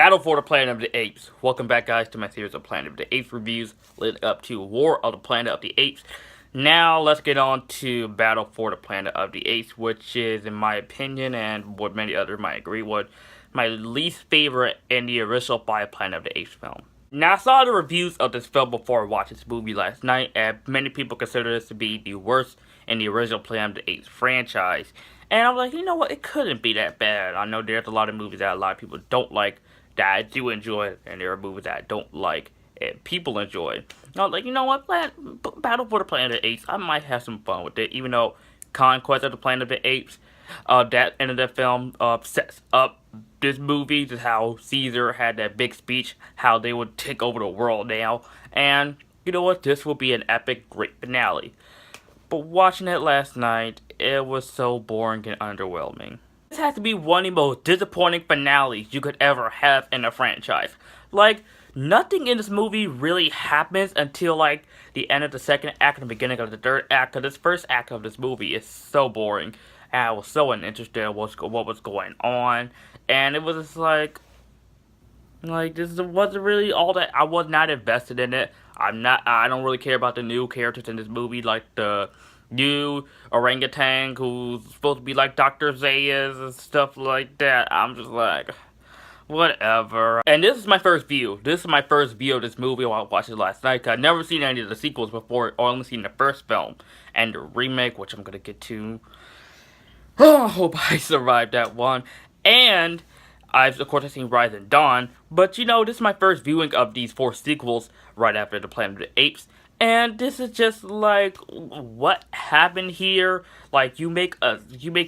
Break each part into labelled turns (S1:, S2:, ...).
S1: Battle for the Planet of the Apes. Welcome back, guys, to my series of Planet of the Apes reviews leading up to War of the Planet of the Apes. Now, let's get on to Battle for the Planet of the Apes, which is, in my opinion, and what many others might agree with, my least favorite in the original Planet of the Apes film. Now, I saw the reviews of this film before I watched this movie last night, and many people consider this to be the worst in the original Planet of the Apes franchise. And I was like, you know what, it couldn't be that bad. I know there's a lot of movies that a lot of people don't like, that I do enjoy, and there are movies that I don't like, and people enjoy. I was like, you know what, Battle for the Planet of the Apes, I might have some fun with it, even though Conquest of the Planet of the Apes, that end of the film, sets up this movie, just how Caesar had that big speech, how they would take over the world now, and you know what, this will be an epic, great finale. But watching it last night, it was so boring and underwhelming. This has to be one of the most disappointing finales you could ever have in a franchise. Like, nothing in this movie really happens until, like, the end of the second act and the beginning of the third act. Because this first act of this movie is so boring. And I was so uninterested in what was going on. And it was just like, this wasn't really all that. I was not invested in it. I don't really care about the new characters in this movie, like the new orangutan who's supposed to be like Dr. Zayas and stuff like that. I'm just like, whatever. And this is my first view. This is my first view of this movie while I watched it last night. Cause I've never seen any of the sequels before, or only seen the first film and the remake, which I'm gonna get to. Oh, I hope I survived that one. And of course, I've seen Rise and Dawn, but you know, this is my first viewing of these 4 sequels right after the Planet of the Apes. And this is just like, what happened here? Like, you make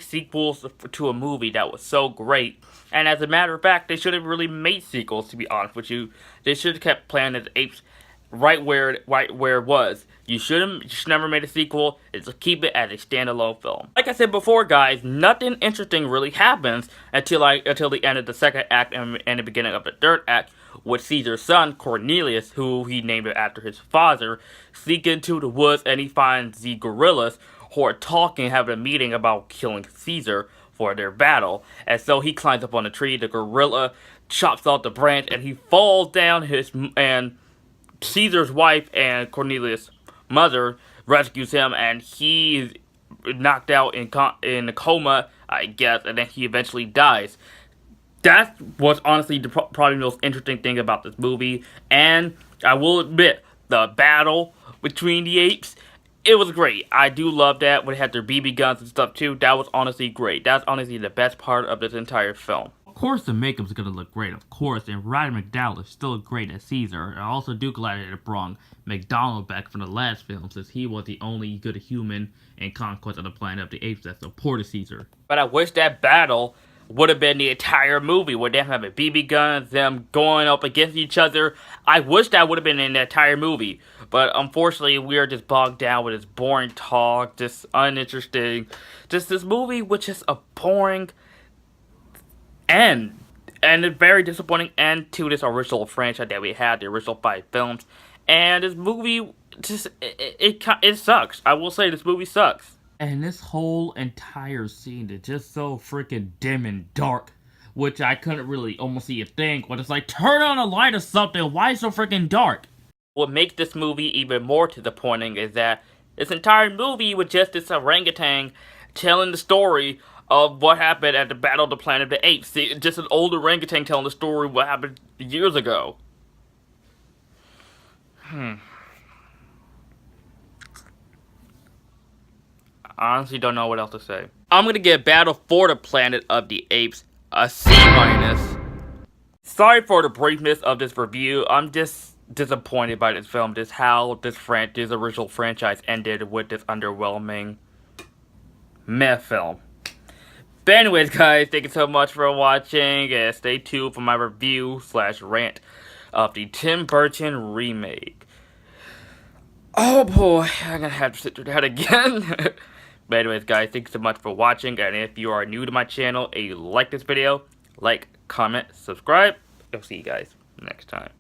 S1: sequels to a movie that was so great, and as a matter of fact, they should have really made sequels. To be honest with you, they should have kept Planet of the Apes right where it was. You should never made a sequel. Just keep it as a standalone film. Like I said before, guys, nothing interesting really happens until the end of the second act and the beginning of the third act, with Caesar's son, Cornelius, who he named it after his father, sneak into the woods and he finds the gorillas who are talking, having a meeting about killing Caesar for their battle. And so he climbs up on a tree, the gorilla chops off the branch, and he falls down and Caesar's wife and Cornelius' mother rescues him, and he's knocked out in a coma, I guess, and then he eventually dies. That was honestly probably the most interesting thing about this movie, and I will admit, the battle between the apes, it was great. I do love that when they had their BB guns and stuff too. That was honestly great. That's honestly the best part of this entire film. Of course the makeup's gonna look great, of course, and Roddy McDowall is still great as Caesar. I also do glad they brought McDonald back from the last film, since he was the only good human in Conquest of the Planet of the Apes that supported Caesar. But I wish that battle would have been the entire movie, with them having BB guns, them going up against each other. I wish that would have been in the entire movie. But unfortunately, we are just bogged down with this boring talk, just uninteresting. Just this movie which is a boring end, and a very disappointing end to this original franchise that we had, the original 5 films. And this movie just it sucks. I will say this movie sucks. And this whole entire scene is just so freaking dim and dark, which I couldn't really almost see a thing. But it's like, turn on a light or something. Why so freaking dark? What makes this movie even more disappointing is that this entire movie was just this orangutan telling the story of what happened at the Battle of the Planet of the Apes. Just an old orangutan telling the story of what happened years ago. I honestly don't know what else to say. I'm gonna give Battle for the Planet of the Apes a C-. Sorry for the briefness of this review. I'm just disappointed by this film. Just how this original franchise ended with this underwhelming meh film. But anyways, guys, thank you so much for watching, and stay tuned for my review/rant of the Tim Burton remake. Oh boy, I'm gonna have to sit through that again. But anyways, guys, thank you so much for watching, and if you are new to my channel and you like this video, like, comment, subscribe. I'll see you guys next time.